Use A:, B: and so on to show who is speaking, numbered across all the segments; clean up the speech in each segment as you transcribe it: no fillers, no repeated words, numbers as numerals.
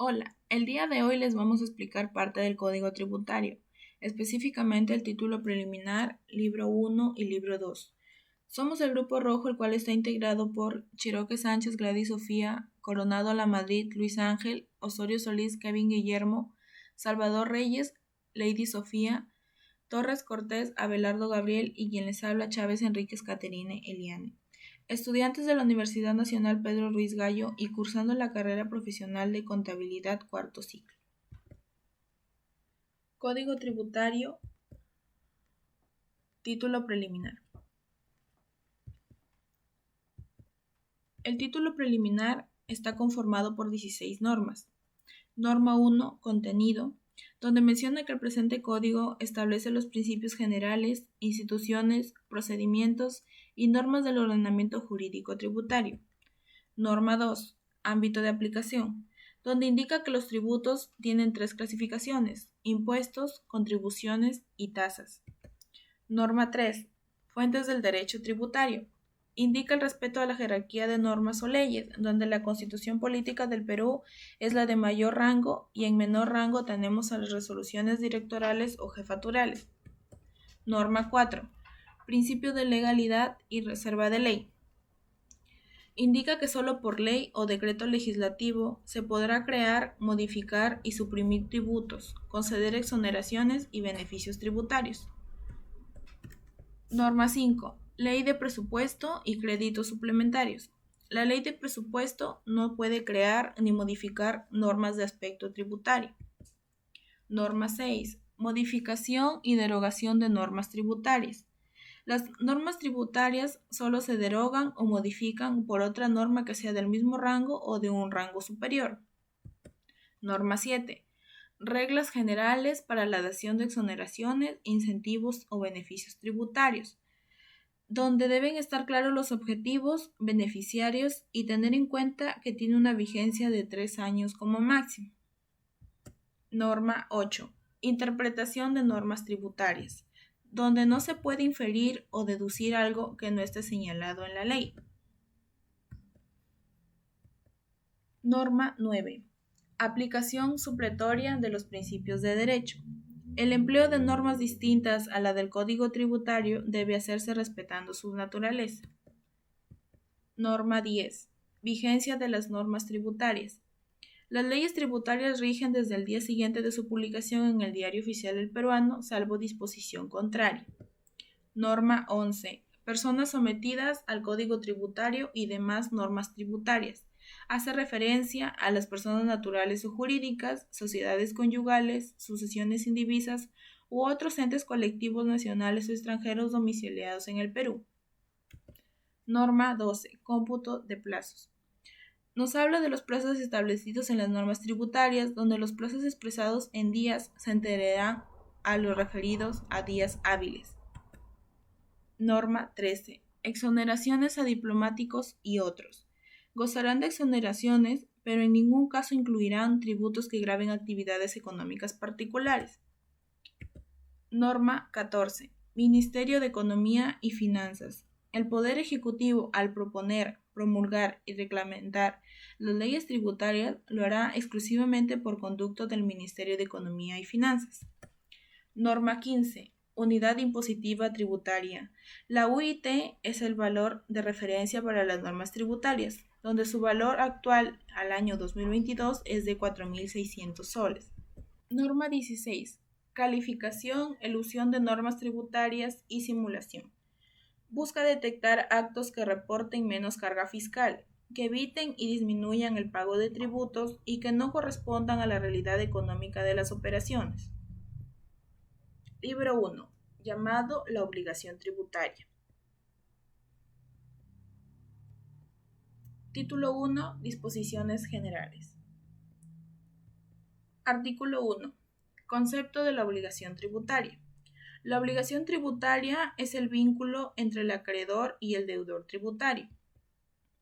A: Hola, el día de hoy les vamos a explicar parte del Código Tributario, específicamente el título preliminar, libro 1 y libro 2. Somos el Grupo Rojo, el cual está integrado por Chiroque Sánchez, Gladys Sofía, Coronado Lamadrid, Luis Ángel, Osorio Solís, Kevin Guillermo, Salvador Reyes, Lady Sofía, Torres Cortés, Abelardo Gabriel y quien les habla Chávez Enríquez Caterine Eliane. Estudiantes de la Universidad Nacional Pedro Ruiz Gallo y cursando la carrera profesional de Contabilidad cuarto ciclo. Código Tributario, título preliminar. El título preliminar está conformado por 16 normas. Norma 1, contenido, donde menciona que el presente código establece los principios generales, instituciones, procedimientos y normas del ordenamiento jurídico tributario. Norma 2, ámbito de aplicación, donde indica que los tributos tienen tres clasificaciones: impuestos, contribuciones y tasas. Norma 3, fuentes del derecho tributario. Indica el respeto a la jerarquía de normas o leyes, donde la Constitución Política del Perú es la de mayor rango y en menor rango tenemos a las resoluciones directorales o jefaturales. Norma 4. Principio de legalidad y reserva de ley. Indica que solo por ley o decreto legislativo se podrá crear, modificar y suprimir tributos, conceder exoneraciones y beneficios tributarios. Norma 5. Ley de presupuesto y créditos suplementarios. La ley de presupuesto no puede crear ni modificar normas de aspecto tributario. Norma 6. Modificación y derogación de normas tributarias. Las normas tributarias solo se derogan o modifican por otra norma que sea del mismo rango o de un rango superior. Norma 7. Reglas generales para la dación de exoneraciones, incentivos o beneficios tributarios, donde deben estar claros los objetivos, beneficiarios y tener en cuenta que tiene una vigencia de 3 años como máximo. Norma 8. Interpretación de normas tributarias, donde no se puede inferir o deducir algo que no esté señalado en la ley. Norma 9. Aplicación supletoria de los principios de derecho. El empleo de normas distintas a la del Código Tributario debe hacerse respetando su naturaleza. Norma 10. Vigencia de las normas tributarias. Las leyes tributarias rigen desde el día siguiente de su publicación en el Diario Oficial del Peruano, salvo disposición contraria. Norma 11. Personas sometidas al Código Tributario y demás normas tributarias. Hace referencia a las personas naturales o jurídicas, sociedades conyugales, sucesiones indivisas u otros entes colectivos nacionales o extranjeros domiciliados en el Perú. Norma 12. Cómputo de plazos. Nos habla de los plazos establecidos en las normas tributarias, donde los plazos expresados en días se entenderán a los referidos a días hábiles. Norma 13. Exoneraciones a diplomáticos y otros. Gozarán de exoneraciones, pero en ningún caso incluirán tributos que graven actividades económicas particulares. Norma 14. Ministerio de Economía y Finanzas. El Poder Ejecutivo, al proponer, promulgar y reglamentar las leyes tributarias, lo hará exclusivamente por conducto del Ministerio de Economía y Finanzas. Norma 15. Unidad impositiva tributaria. La UIT es el valor de referencia para las normas tributarias, donde su valor actual al año 2022 es de 4.600 soles. Norma 16. Calificación, elusión de normas tributarias y simulación. Busca detectar actos que reporten menos carga fiscal, que eviten y disminuyan el pago de tributos y que no correspondan a la realidad económica de las operaciones. Libro 1. Llamado la obligación tributaria. Título 1. Disposiciones generales. Artículo 1. Concepto de la obligación tributaria. La obligación tributaria es el vínculo entre el acreedor y el deudor tributario.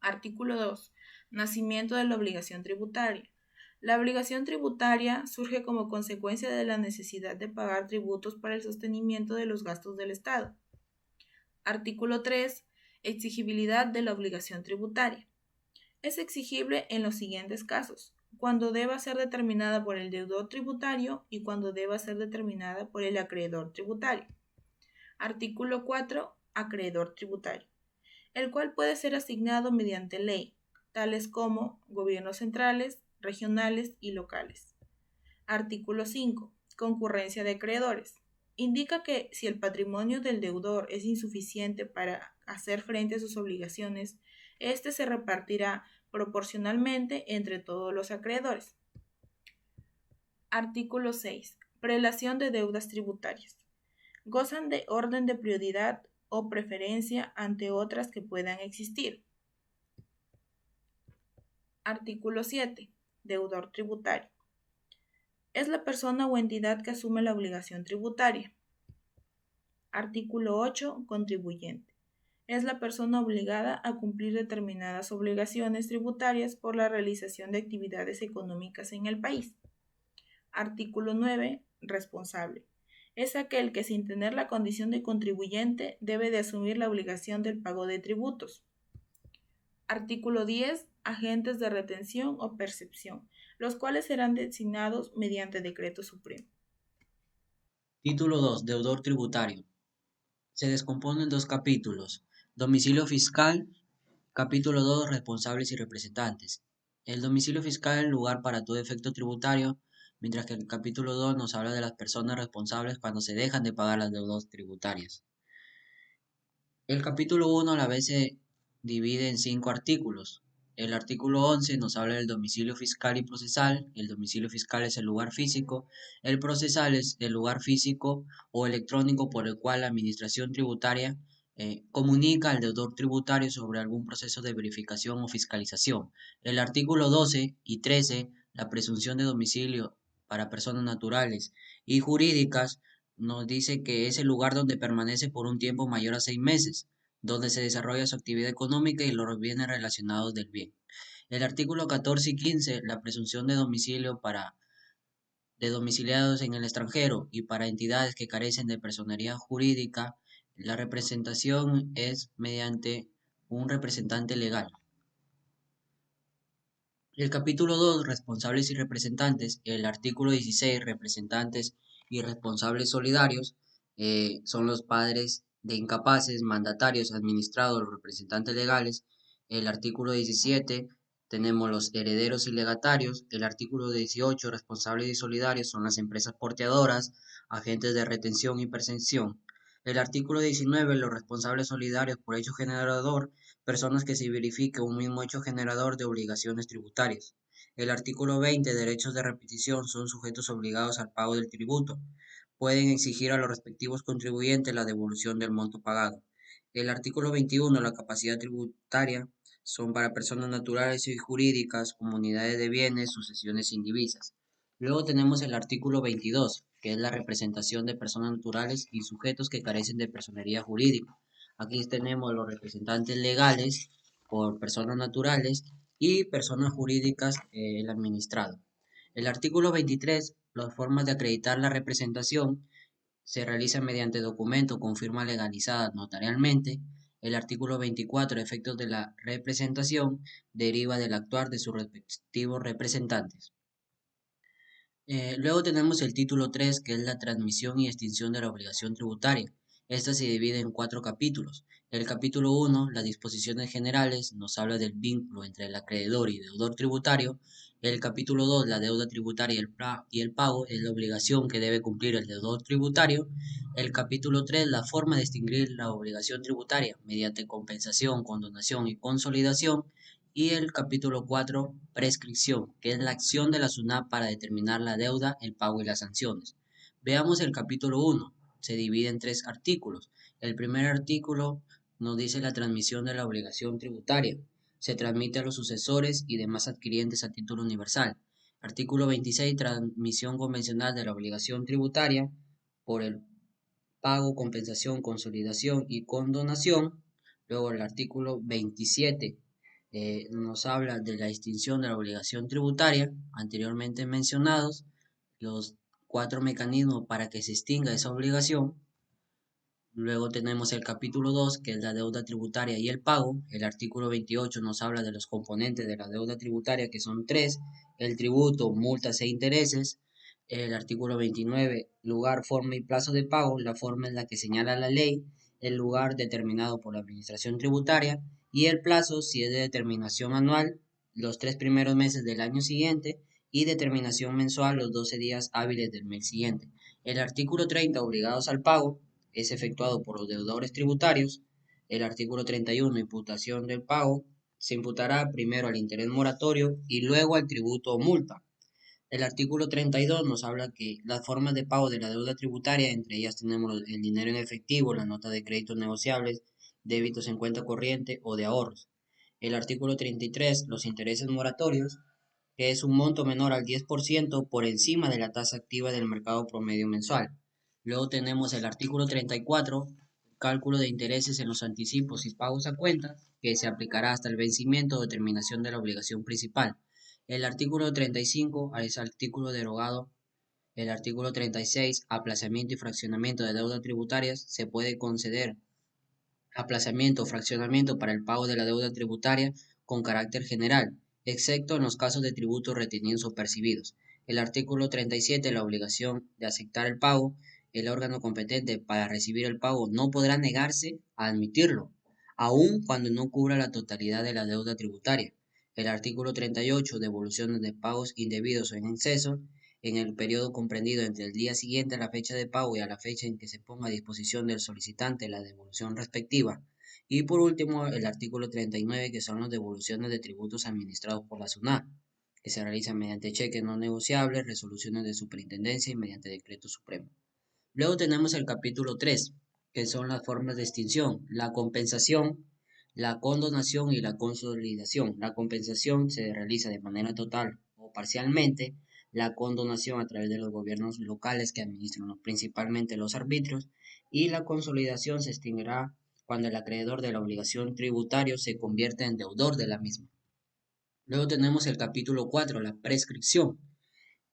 A: Artículo 2. Nacimiento de la obligación tributaria. La obligación tributaria surge como consecuencia de la necesidad de pagar tributos para el sostenimiento de los gastos del Estado. Artículo 3. Exigibilidad de la obligación tributaria. Es exigible en los siguientes casos: cuando deba ser determinada por el deudor tributario y cuando deba ser determinada por el acreedor tributario. Artículo 4. Acreedor tributario, el cual puede ser asignado mediante ley, tales como gobiernos centrales, regionales y locales. Artículo 5. Concurrencia de acreedores. Indica que si el patrimonio del deudor es insuficiente para hacer frente a sus obligaciones, éste se repartirá proporcionalmente entre todos los acreedores. Artículo 6. Prelación de deudas tributarias. Gozan de orden de prioridad o preferencia ante otras que puedan existir. Artículo 7. Deudor tributario. Es la persona o entidad que asume la obligación tributaria. Artículo 8. Contribuyente. Es la persona obligada a cumplir determinadas obligaciones tributarias por la realización de actividades económicas en el país. Artículo 9. Responsable. Es aquel que, sin tener la condición de contribuyente, debe de asumir la obligación del pago de tributos. Artículo 10. Agentes de retención o percepción, los cuales serán designados mediante decreto supremo.
B: Título 2. Deudor tributario. Se descompone en dos capítulos. Domicilio fiscal. Capítulo 2. Responsables y representantes. El domicilio fiscal es el lugar para todo efecto tributario, mientras que el capítulo 2 nos habla de las personas responsables cuando se dejan de pagar las deudas tributarias. El capítulo 1 a la vez se divide en 5 artículos. El artículo 11 nos habla del domicilio fiscal y procesal. El domicilio fiscal es el lugar físico. El procesal es el lugar físico o electrónico por el cual la administración tributaria comunica al deudor tributario sobre algún proceso de verificación o fiscalización. El artículo 12 y 13, la presunción de domicilio para personas naturales y jurídicas, nos dice que es el lugar donde permanece por un tiempo mayor a 6 meses, donde se desarrolla su actividad económica y los bienes relacionados del bien. El artículo 14 y 15, la presunción de domicilio de domiciliados en el extranjero y para entidades que carecen de personería jurídica, la representación es mediante un representante legal. El capítulo 2, responsables y representantes, el artículo 16, representantes y responsables solidarios, son los padres de incapaces, mandatarios, administrados, los representantes legales. El artículo 17, tenemos los herederos y legatarios. El artículo 18, responsables y solidarios, son las empresas porteadoras, agentes de retención y percepción. El artículo 19, los responsables solidarios por hecho generador, personas que se verifique un mismo hecho generador de obligaciones tributarias. El artículo 20, derechos de repetición, son sujetos obligados al pago del tributo. Pueden exigir a los respectivos contribuyentes la devolución del monto pagado. El artículo 21, la capacidad tributaria, son para personas naturales y jurídicas, comunidades de bienes, sucesiones indivisas. Luego tenemos el artículo 22, que es la representación de personas naturales y sujetos que carecen de personería jurídica. Aquí tenemos los representantes legales por personas naturales y personas jurídicas, el administrado. El artículo 23, las formas de acreditar la representación se realiza mediante documento con firma legalizada notarialmente. El artículo 24, efectos de la representación, deriva del actuar de sus respectivos representantes. Luego tenemos el título 3, que es la transmisión y extinción de la obligación tributaria. Esta se divide en 4 capítulos. El capítulo 1, las disposiciones generales, nos habla del vínculo entre el acreedor y deudor tributario. El capítulo 2, la deuda tributaria y el pago, es la obligación que debe cumplir el deudor tributario. El capítulo 3, la forma de extinguir la obligación tributaria mediante compensación, condonación y consolidación. Y el capítulo 4, prescripción, que es la acción de la SUNAT para determinar la deuda, el pago y las sanciones. Veamos el capítulo 1. Se divide en 3 artículos. El primer artículo nos dice la transmisión de la obligación tributaria. Se transmite a los sucesores y demás adquirientes a título universal. Artículo 26. Transmisión convencional de la obligación tributaria por el pago, compensación, consolidación y condonación. Luego el artículo 27 nos habla de la extinción de la obligación tributaria, anteriormente mencionados, los 4 mecanismos para que se extinga esa obligación. Luego tenemos el capítulo 2, que es la deuda tributaria y el pago. El artículo 28 nos habla de los componentes de la deuda tributaria, que son tres: el tributo, multas e intereses. El artículo 29, lugar, forma y plazo de pago. La forma es la que señala la ley, el lugar determinado por la administración tributaria y el plazo, si es de determinación anual, los 3 primeros meses del año siguiente, y determinación mensual, los 12 días hábiles del mes siguiente. El artículo 30, obligados al pago, es efectuado por los deudores tributarios. El artículo 31, imputación del pago, se imputará primero al interés moratorio y luego al tributo o multa. El artículo 32 nos habla que las formas de pago de la deuda tributaria, entre ellas tenemos el dinero en efectivo, la nota de créditos negociables, débitos en cuenta corriente o de ahorros. El artículo 33, los intereses moratorios, que es un monto menor al 10% por encima de la tasa activa del mercado promedio mensual. Luego tenemos el artículo 34, cálculo de intereses en los anticipos y pagos a cuenta, que se aplicará hasta el vencimiento o terminación de la obligación principal. El artículo 35 es artículo derogado. El artículo 36, aplazamiento y fraccionamiento de deudas tributarias, se puede conceder aplazamiento o fraccionamiento para el pago de la deuda tributaria con carácter general, excepto en los casos de tributos retenidos o percibidos. El artículo 37, la obligación de aceptar el pago. El órgano competente para recibir el pago no podrá negarse a admitirlo, aun cuando no cubra la totalidad de la deuda tributaria. El artículo 38, devoluciones de pagos indebidos o en exceso, en el periodo comprendido entre el día siguiente a la fecha de pago y a la fecha en que se ponga a disposición del solicitante la devolución respectiva. Y por último, el artículo 39, que son las devoluciones de tributos administrados por la SUNAT, que se realizan mediante cheques no negociables, resoluciones de superintendencia y mediante decreto supremo. Luego tenemos el capítulo 3, que son las formas de extinción: la compensación, la condonación y la consolidación. La compensación se realiza de manera total o parcialmente. La condonación a través de los gobiernos locales que administran principalmente los arbitrios, y la consolidación se extinguirá cuando el acreedor de la obligación tributaria se convierta en deudor de la misma. Luego tenemos el capítulo 4, la prescripción.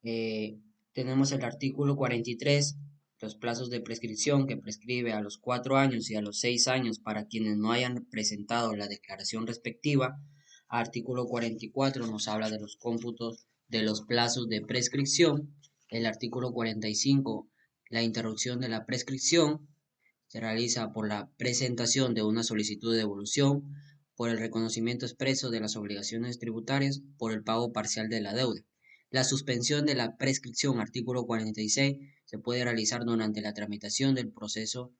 B: Eh, Tenemos el artículo 43, los plazos de prescripción, que prescribe a los 4 años y a los 6 años para quienes no hayan presentado la declaración respectiva. Artículo 44 nos habla de los cómputos de los plazos de prescripción. El artículo 45, la interrupción de la prescripción, se realiza por la presentación de una solicitud de devolución, por el reconocimiento expreso de las obligaciones tributarias, por el pago parcial de la deuda. La suspensión de la prescripción, artículo 46, se puede realizar durante la tramitación del proceso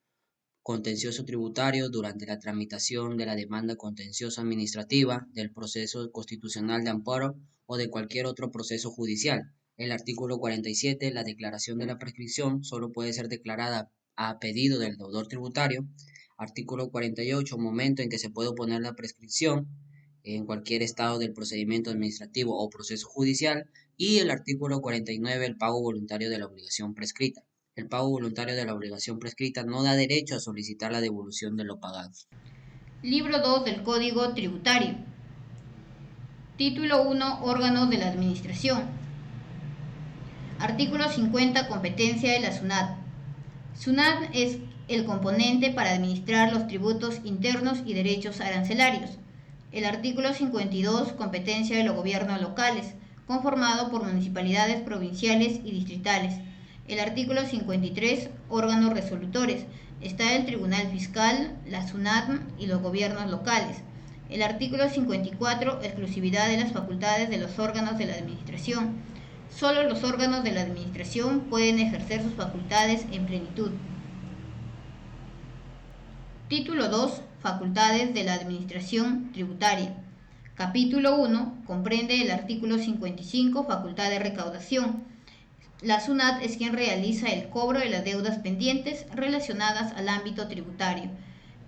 B: contencioso tributario, durante la tramitación de la demanda contencioso administrativa, del proceso constitucional de amparo o de cualquier otro proceso judicial. El artículo 47, la declaración de la prescripción solo puede ser declarada a pedido del deudor tributario. Artículo 48, momento en que se puede oponer la prescripción en cualquier estado del procedimiento administrativo o proceso judicial. Y el artículo 49, el pago voluntario de la obligación prescrita. El pago voluntario de la obligación prescrita no da derecho a solicitar la devolución de lo pagado.
C: Libro 2 del Código Tributario. Título 1. Órganos de la Administración. Artículo 50. Competencia de la SUNAT. SUNAT es el componente para administrar los tributos internos y derechos arancelarios. El artículo 52. Competencia de los gobiernos locales, conformado por municipalidades provinciales y distritales. El artículo 53. Órganos resolutores. Está el Tribunal Fiscal, la SUNAT y los gobiernos locales. El artículo 54. Exclusividad de las facultades de los órganos de la Administración. Solo los órganos de la Administración pueden ejercer sus facultades en plenitud. Título 2. Facultades de la Administración Tributaria. Capítulo 1. Comprende el artículo 55, facultad de recaudación. La SUNAT es quien realiza el cobro de las deudas pendientes relacionadas al ámbito tributario.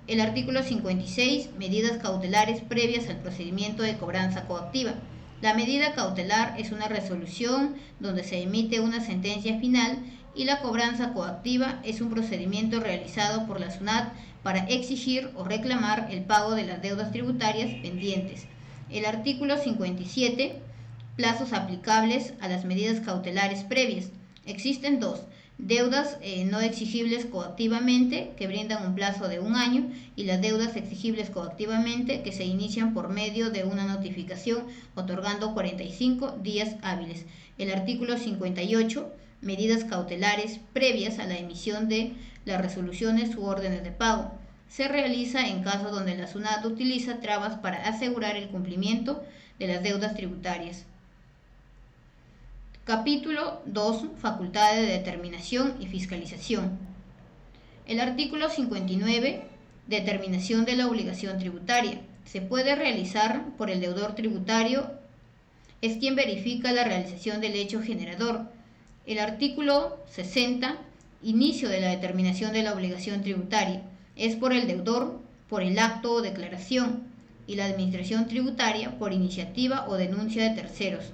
C: El artículo 56. Medidas cautelares previas al procedimiento de cobranza coactiva. La medida cautelar es una resolución donde se emite una sentencia final, y la cobranza coactiva es un procedimiento realizado por la SUNAT para exigir o reclamar el pago de las deudas tributarias pendientes. El artículo 57. Plazos aplicables a las medidas cautelares previas. Existen dos: deudas no exigibles coactivamente, que brindan un plazo de 1 año, y las deudas exigibles coactivamente, que se inician por medio de una notificación otorgando 45 días hábiles. El artículo 58, medidas cautelares previas a la emisión de las resoluciones u órdenes de pago. Se realiza en casos donde la SUNAT utiliza trabas para asegurar el cumplimiento de las deudas tributarias. Capítulo 2. Facultades de determinación y fiscalización. El artículo 59. Determinación de la obligación tributaria. Se puede realizar por el deudor tributario, es quien verifica la realización del hecho generador. El artículo 60. Inicio de la determinación de la obligación tributaria. Es por el deudor, por el acto o declaración, y la administración tributaria por iniciativa o denuncia de terceros.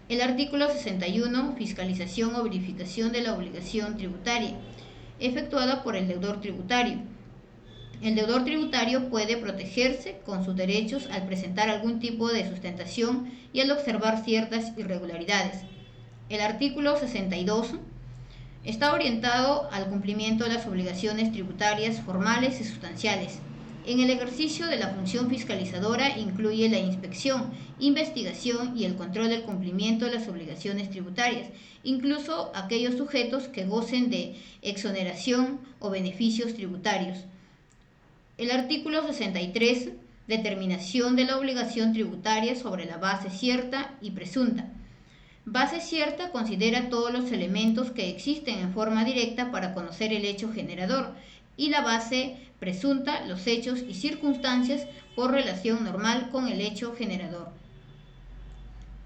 C: El artículo 61. Fiscalización o verificación de la obligación tributaria, efectuada por el deudor tributario. El deudor tributario puede protegerse con sus derechos al presentar algún tipo de sustentación y al observar ciertas irregularidades. El artículo 62. Está orientado al cumplimiento de las obligaciones tributarias formales y sustanciales. En el ejercicio de la función fiscalizadora incluye la inspección, investigación y el control del cumplimiento de las obligaciones tributarias, incluso aquellos sujetos que gocen de exoneración o beneficios tributarios. El artículo 63. Determinación de la obligación tributaria sobre la base cierta y presunta. Base cierta considera todos los elementos que existen en forma directa para conocer el hecho generador, y la base presunta los hechos y circunstancias por relación normal con el hecho generador.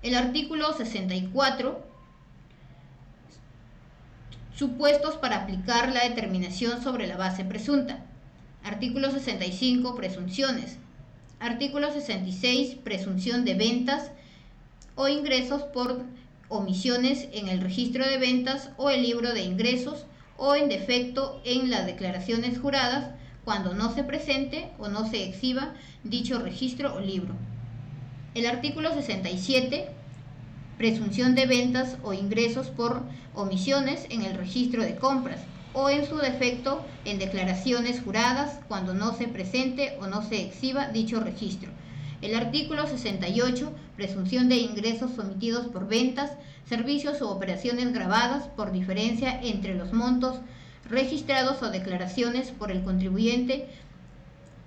C: El artículo 64. Supuestos para aplicar la determinación sobre la base presunta. Artículo 65. Presunciones. Artículo 66. Presunción de ventas o ingresos por omisiones en el registro de ventas o el libro de ingresos, o en defecto en las declaraciones juradas cuando no se presente o no se exhiba dicho registro o libro. El artículo 67. Presunción de ventas o ingresos por omisiones en el registro de compras, o en su defecto en declaraciones juradas cuando no se presente o no se exhiba dicho registro. El artículo 68. Presunción de ingresos omitidos por ventas, servicios u operaciones gravadas por diferencia entre los montos registrados o declaraciones por el contribuyente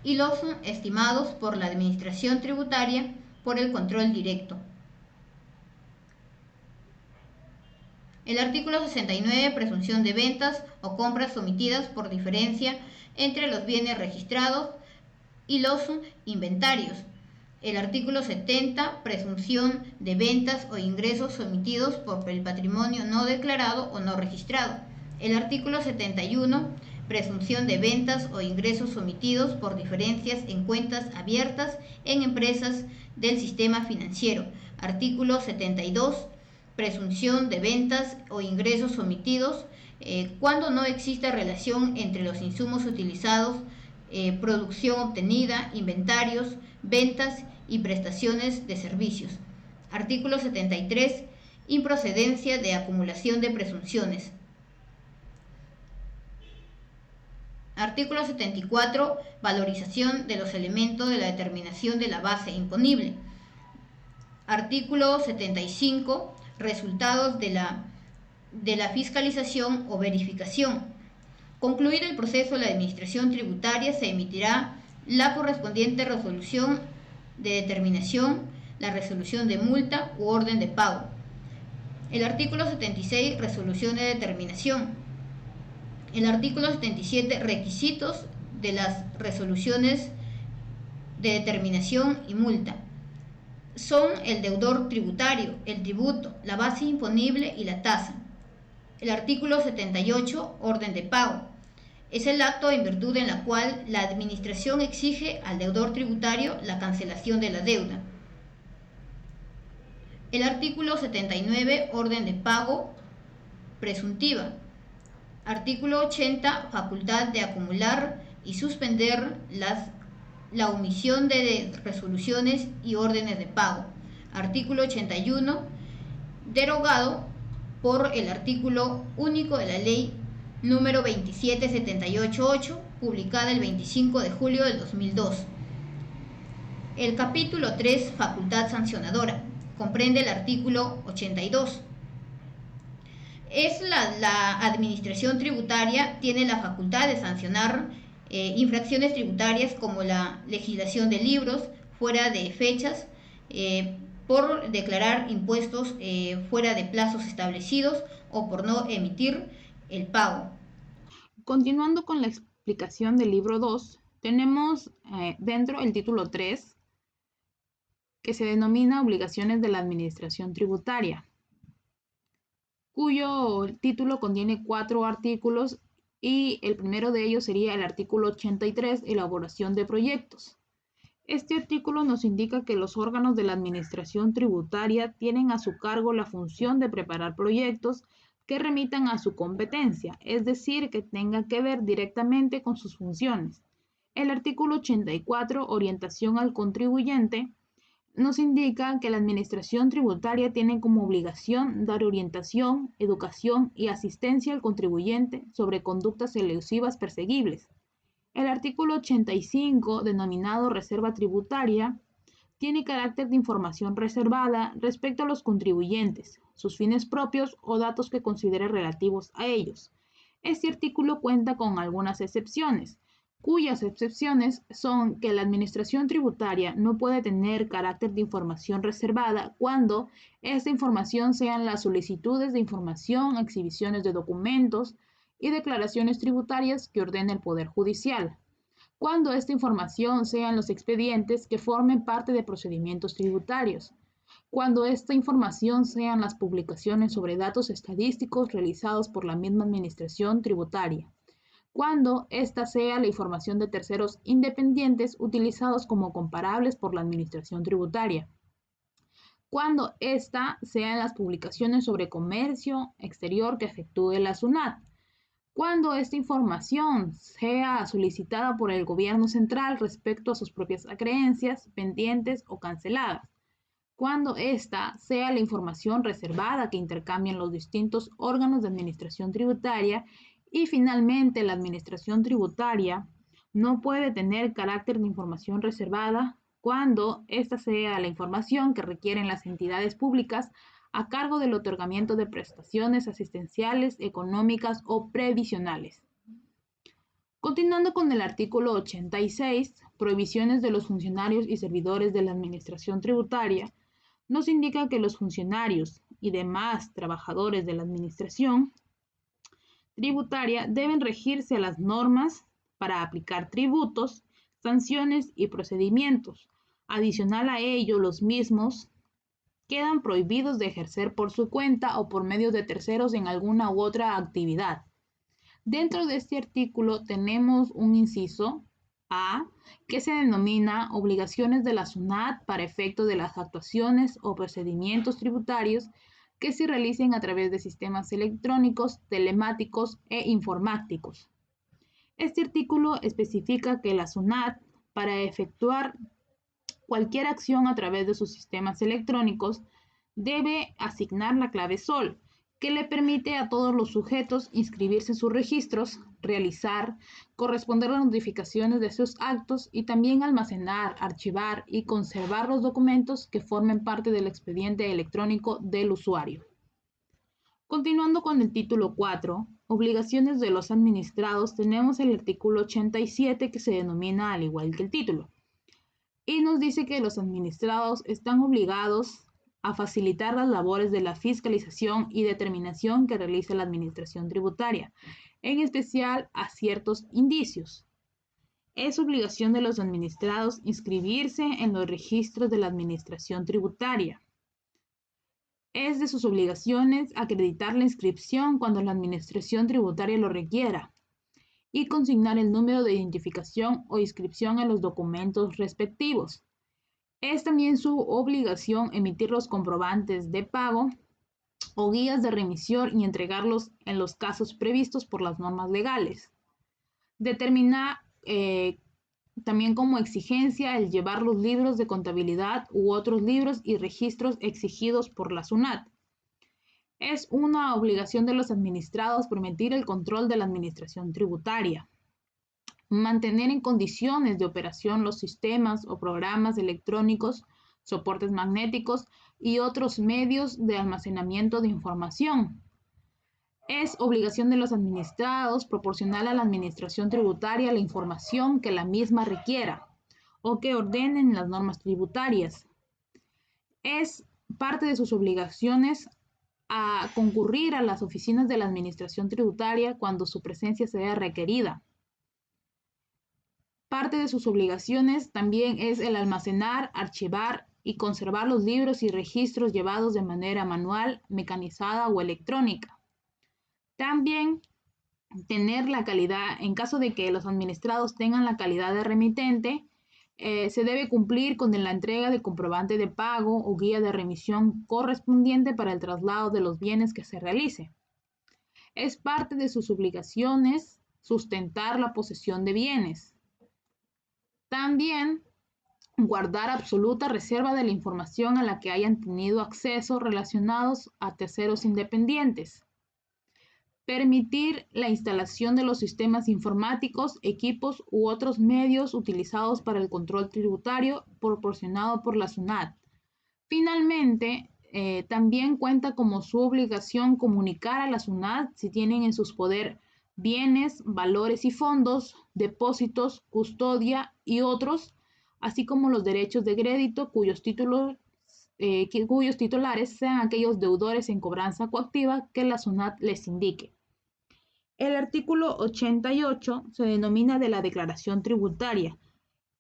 C: y los estimados por la administración tributaria por el control directo. El artículo 69. Presunción de ventas o compras omitidas por diferencia entre los bienes registrados y los inventarios. El artículo 70. Presunción de ventas o ingresos omitidos por el patrimonio no declarado o no registrado. El artículo 71. Presunción de ventas o ingresos omitidos por diferencias en cuentas abiertas en empresas del sistema financiero. Artículo 72. Presunción de ventas o ingresos omitidos cuando no exista relación entre los insumos utilizados, producción obtenida, inventarios, ventas y prestaciones de servicios. Artículo 73. Improcedencia de acumulación de presunciones. Artículo 74. Valorización de los elementos de la determinación de la base imponible. Artículo 75. Resultados de la fiscalización o verificación. Concluido el proceso de la administración tributaria, se emitirá la correspondiente resolución de determinación, la resolución de multa u orden de pago. El artículo 76. Resolución de determinación. El artículo 77. Requisitos de las resoluciones de determinación y multa. Son el deudor tributario, el tributo, la base imponible y la tasa. El artículo 78. Orden de pago. Es el acto en virtud de la cual la administración exige al deudor tributario la cancelación de la deuda. El artículo 79. Orden de pago presuntiva. Artículo 80. Facultad de acumular y suspender la omisión de resoluciones y órdenes de pago. Artículo 81. Derogado por el artículo único de la ley número 27788, publicada el 25 de julio del 2002. El capítulo 3, facultad sancionadora, comprende el artículo 82. La administración tributaria tiene la facultad de sancionar infracciones tributarias como la legislación de libros fuera de fechas, por declarar impuestos fuera de plazos establecidos o por no emitir el pago.
A: Continuando con la explicación del libro 2, tenemos dentro el título 3, que se denomina Obligaciones de la Administración Tributaria, cuyo título contiene 4 artículos y el primero de ellos sería el artículo 83, elaboración de proyectos. Este artículo nos indica que los órganos de la administración tributaria tienen a su cargo la función de preparar proyectos que remitan a su competencia, es decir, que tengan que ver directamente con sus funciones. El artículo 84, orientación al contribuyente, nos indica que la administración tributaria tiene como obligación dar orientación, educación y asistencia al contribuyente sobre conductas elusivas perseguibles. El artículo 85, denominado reserva tributaria, tiene carácter de información reservada respecto a los contribuyentes, sus fines propios o datos que considere relativos a ellos. Este artículo cuenta con algunas excepciones, cuyas excepciones son que la administración tributaria no puede tener carácter de información reservada cuando esta información sean las solicitudes de información, exhibiciones de documentos y declaraciones tributarias que ordene el Poder Judicial, cuando esta información sean los expedientes que formen parte de procedimientos tributarios, cuando esta información sean las publicaciones sobre datos estadísticos realizados por la misma administración tributaria, cuando esta sea la información de terceros independientes utilizados como comparables por la administración tributaria, cuando esta sean las publicaciones sobre comercio exterior que efectúe la SUNAT, cuando esta información sea solicitada por el gobierno central respecto a sus propias creencias, pendientes o canceladas, cuando esta sea la información reservada que intercambian los distintos órganos de administración tributaria, y finalmente la administración tributaria no puede tener carácter de información reservada cuando esta sea la información que requieren las entidades públicas a cargo del otorgamiento de prestaciones asistenciales, económicas o previsionales. Continuando con el artículo 86, prohibiciones de los funcionarios y servidores de la administración tributaria, nos indica que los funcionarios y demás trabajadores de la administración tributaria deben regirse a las normas para aplicar tributos, sanciones y procedimientos. Adicional a ello, los mismos quedan prohibidos de ejercer por su cuenta o por medio de terceros en alguna u otra actividad. Dentro de este artículo tenemos un inciso A, que se denomina obligaciones de la SUNAT para efecto de las actuaciones o procedimientos tributarios que se realicen a través de sistemas electrónicos, telemáticos e informáticos. Este artículo especifica que la SUNAT, para efectuar cualquier acción a través de sus sistemas electrónicos, debe asignar la clave SOL, que le permite a todos los sujetos inscribirse en sus registros, realizar, corresponder las notificaciones de sus actos y también almacenar, archivar y conservar los documentos que formen parte del expediente electrónico del usuario. Continuando con el título 4, obligaciones de los administrados, tenemos el artículo 87 que se denomina al igual que el título. Y nos dice que los administrados están obligados a facilitar las labores de la fiscalización y determinación que realiza la administración tributaria, en especial a ciertos indicios. Es obligación de los administrados inscribirse en los registros de la administración tributaria. Es de sus obligaciones acreditar la inscripción cuando la administración tributaria lo requiera y consignar el número de identificación o inscripción en los documentos respectivos. Es también su obligación emitir los comprobantes de pago o guías de remisión y entregarlos en los casos previstos por las normas legales. Determina también como exigencia el llevar los libros de contabilidad u otros libros y registros exigidos por la SUNAT.
D: Es una obligación de los administrados permitir el control de la administración tributaria, mantener en condiciones de operación los sistemas o programas electrónicos, soportes magnéticos y otros medios de almacenamiento de información. Es obligación de los administrados proporcionar a la administración tributaria la información que la misma requiera o que ordenen las normas tributarias. Es parte de sus obligaciones a concurrir a las oficinas de la administración tributaria cuando su presencia sea requerida. Parte de sus obligaciones también es el almacenar, archivar y conservar los libros y registros llevados de manera manual, mecanizada o electrónica. También tener la calidad, en caso de que los administrados tengan la calidad de remitente, se debe cumplir con la entrega de comprobante de pago o guía de remisión correspondiente para el traslado de los bienes que se realice. Es parte de sus obligaciones sustentar la posesión de bienes. También guardar absoluta reserva de la información a la que hayan tenido acceso relacionados a terceros independientes. Permitir la instalación de los sistemas informáticos, equipos u otros medios utilizados para el control tributario proporcionado por la SUNAT. Finalmente, también cuenta como su obligación comunicar a la SUNAT si tienen en sus poder bienes, valores y fondos, depósitos, custodia y otros, así como los derechos de crédito cuyos titulares sean aquellos deudores en cobranza coactiva que la SUNAT les indique. El artículo 88 se denomina de la declaración tributaria,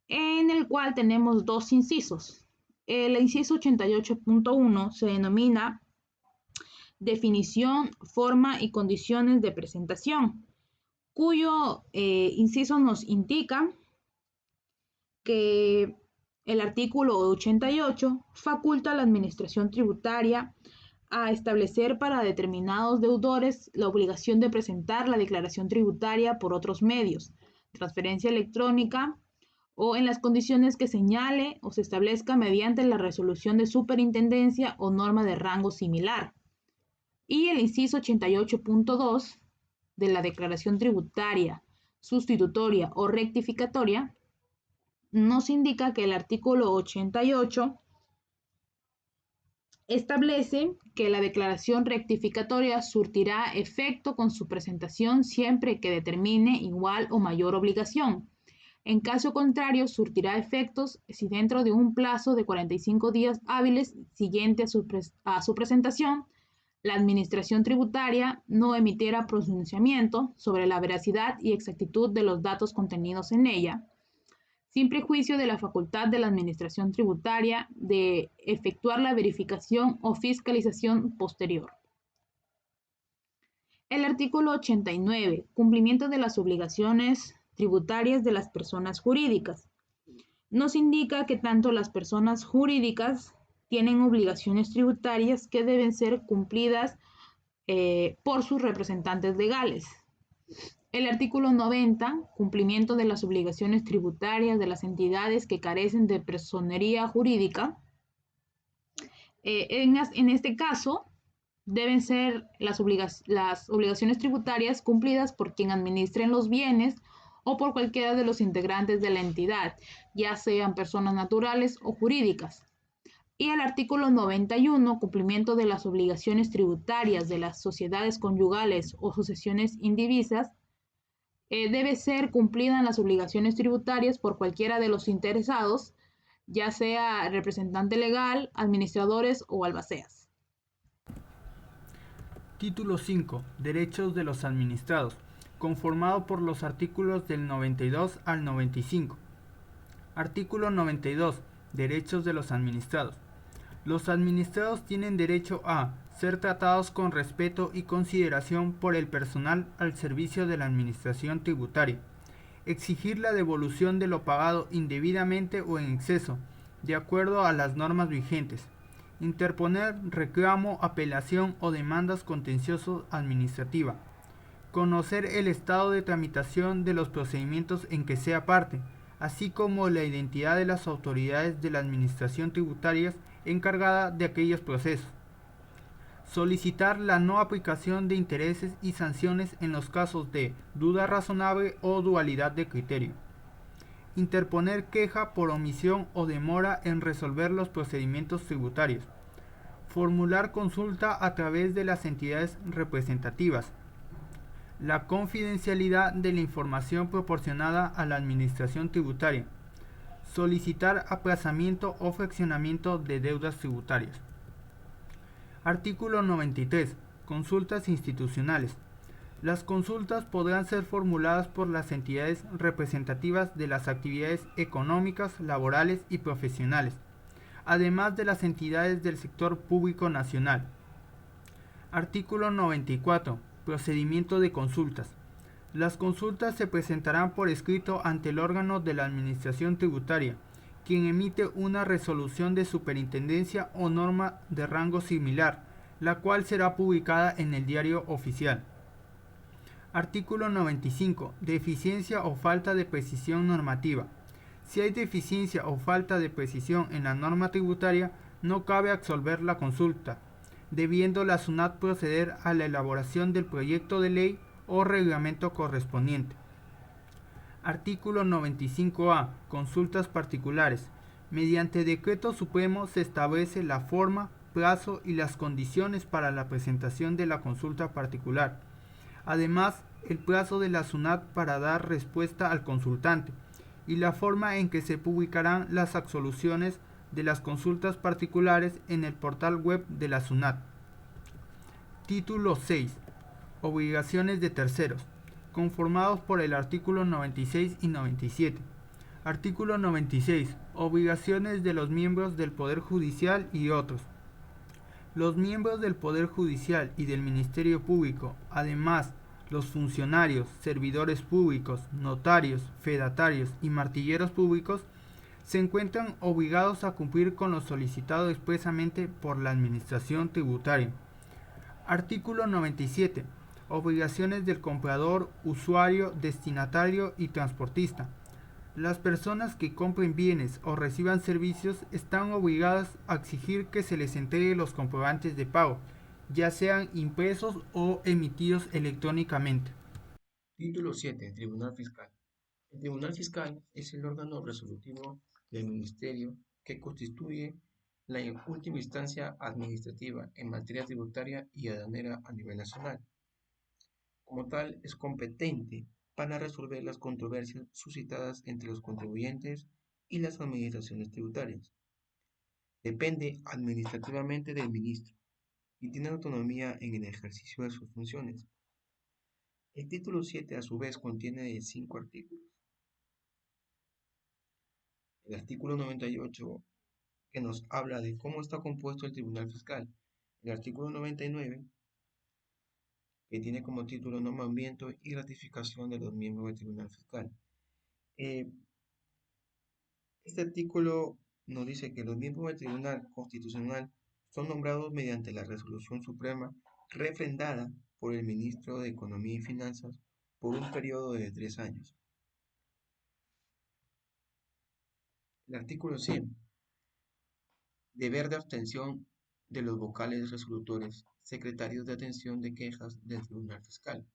D: en el cual tenemos dos incisos. El inciso 88.1 se denomina definición, forma y condiciones de presentación, cuyo inciso nos indica que el artículo 88 faculta a la administración tributaria a establecer para determinados deudores la obligación de presentar la declaración tributaria por otros medios, transferencia electrónica o en las condiciones que señale o se establezca mediante la resolución de superintendencia o norma de rango similar. Y el inciso 88.2 de la declaración tributaria sustitutoria o rectificatoria nos indica que el artículo 88 establece que la declaración rectificatoria surtirá efecto con su presentación siempre que determine igual o mayor obligación. En caso contrario, surtirá efectos si dentro de un plazo de 45 días hábiles siguiente a su presentación, la Administración Tributaria no emitiera pronunciamiento sobre la veracidad y exactitud de los datos contenidos en ella, sin prejuicio de la facultad de la Administración Tributaria de efectuar la verificación o fiscalización posterior. El artículo 89, cumplimiento de las obligaciones tributarias de las personas jurídicas. Nos indica que tanto las personas jurídicas tienen obligaciones tributarias que deben ser cumplidas por sus representantes legales. El artículo 90, cumplimiento de las obligaciones tributarias de las entidades que carecen de personería jurídica. En este caso, deben ser las obligaciones tributarias cumplidas por quien administre los bienes o por cualquiera de los integrantes de la entidad, ya sean personas naturales o jurídicas. Y el artículo 91, cumplimiento de las obligaciones tributarias de las sociedades conyugales o sucesiones indivisas, debe ser cumplida en las obligaciones tributarias por cualquiera de los interesados, ya sea representante legal, administradores o albaceas.
E: Título 5. Derechos de los administrados, conformado por los artículos del 92 al 95. Artículo 92. Derechos de los administrados. Los administrados tienen derecho a ser tratados con respeto y consideración por el personal al servicio de la administración tributaria, exigir la devolución de lo pagado indebidamente o en exceso, de acuerdo a las normas vigentes, interponer reclamo, apelación o demandas contencioso administrativa, conocer el estado de tramitación de los procedimientos en que sea parte, así como la identidad de las autoridades de la administración tributaria encargada de aquellos procesos. Solicitar la no aplicación de intereses y sanciones en los casos de duda razonable o dualidad de criterio. Interponer queja por omisión o demora en resolver los procedimientos tributarios. Formular consulta a través de las entidades representativas. La confidencialidad de la información proporcionada a la administración tributaria. Solicitar aplazamiento o fraccionamiento de deudas tributarias. Artículo 93. Consultas institucionales. Las consultas podrán ser formuladas por las entidades representativas de las actividades económicas, laborales y profesionales, además de las entidades del sector público nacional. Artículo 94. Procedimiento de consultas. Las consultas se presentarán por escrito ante el órgano de la Administración Tributaria, quien emite una resolución de superintendencia o norma de rango similar, la cual será publicada en el Diario Oficial. Artículo 95. Deficiencia o falta de precisión normativa. Si hay deficiencia o falta de precisión en la norma tributaria, no cabe absolver la consulta, debiendo la SUNAT proceder a la elaboración del proyecto de ley o reglamento correspondiente. Artículo 95A. Consultas particulares. Mediante decreto supremo se establece la forma, plazo y las condiciones para la presentación de la consulta particular. Además, el plazo de la SUNAT para dar respuesta al consultante y la forma en que se publicarán las absoluciones de las consultas particulares en el portal web de la SUNAT. Título 6. Obligaciones de terceros, conformados por el artículo 96 y 97. Artículo 96. Obligaciones de los miembros del Poder Judicial y otros. Los miembros del Poder Judicial y del Ministerio Público, además los funcionarios, servidores públicos, notarios, fedatarios y martilleros públicos, se encuentran obligados a cumplir con lo solicitado expresamente por la Administración Tributaria. Artículo 97. Obligaciones del comprador, usuario, destinatario y transportista. Las personas que compren bienes o reciban servicios están obligadas a exigir que se les entregue los comprobantes de pago, ya sean impresos o emitidos electrónicamente.
F: Título 7. Tribunal Fiscal. El Tribunal Fiscal es el órgano resolutivo del Ministerio que constituye la última instancia administrativa en materia tributaria y aduanera a nivel nacional. Como tal, es competente para resolver las controversias suscitadas entre los contribuyentes y las administraciones tributarias. Depende administrativamente del ministro y tiene autonomía en el ejercicio de sus funciones. El título 7 a su vez contiene 5 artículos. El artículo 98 que nos habla de cómo está compuesto el Tribunal Fiscal. El artículo 99 que tiene como título nombramiento y ratificación de los miembros del Tribunal Fiscal. Este artículo nos dice que los miembros del Tribunal Constitucional son nombrados mediante la resolución suprema refrendada por el ministro de Economía y Finanzas por un periodo de 3 años. El artículo 100. Deber de abstención de los vocales resolutores, secretarios de atención de quejas del Tribunal Fiscal.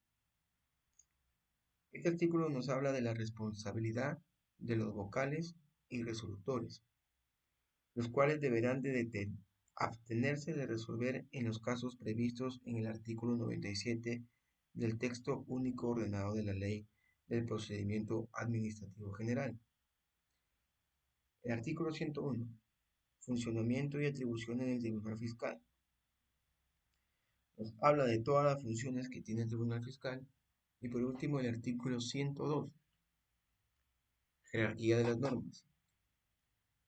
F: Este artículo nos habla de la responsabilidad de los vocales y resolutores, los cuales deberán de abstenerse de resolver en los casos previstos en el artículo 97 del texto único ordenado de la Ley del Procedimiento Administrativo General. El artículo 101. Funcionamiento y atribuciones del Tribunal Fiscal. Nos habla de todas las funciones que tiene el Tribunal Fiscal. Y por último, el artículo 102. Jerarquía de las normas.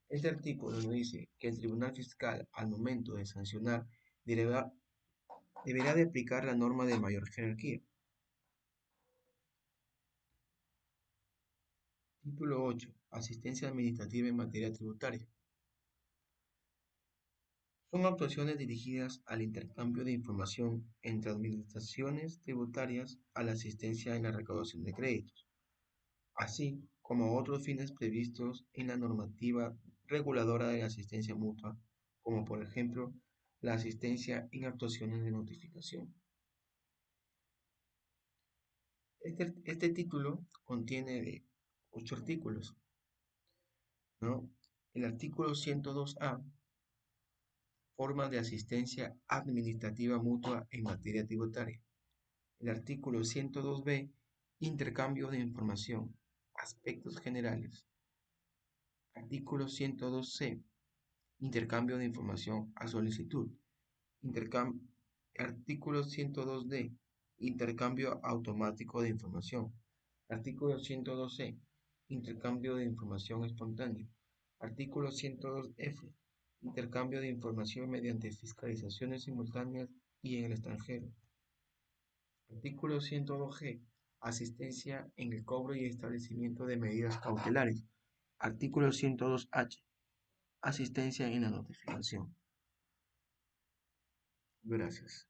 F: Este artículo nos dice que el Tribunal Fiscal, al momento de sancionar, deberá de aplicar la norma de mayor jerarquía. Título 8. Asistencia administrativa en materia tributaria. Son actuaciones dirigidas al intercambio de información entre administraciones tributarias a la asistencia en la recaudación de créditos, así como a otros fines previstos en la normativa reguladora de la asistencia mutua, como por ejemplo la asistencia en actuaciones de notificación. Este título contiene de 8 artículos, ¿no? El artículo 102A, formas de asistencia administrativa mutua en materia tributaria. El artículo 102B, intercambio de información, aspectos generales. Artículo 102C, intercambio de información a solicitud. Artículo 102D, intercambio automático de información. Artículo 102C, intercambio de información espontáneo. Artículo 102F, intercambio de información mediante fiscalizaciones simultáneas y en el extranjero. Artículo 102G, asistencia en el cobro y establecimiento de medidas cautelares. Artículo 102H, asistencia en la notificación. Gracias.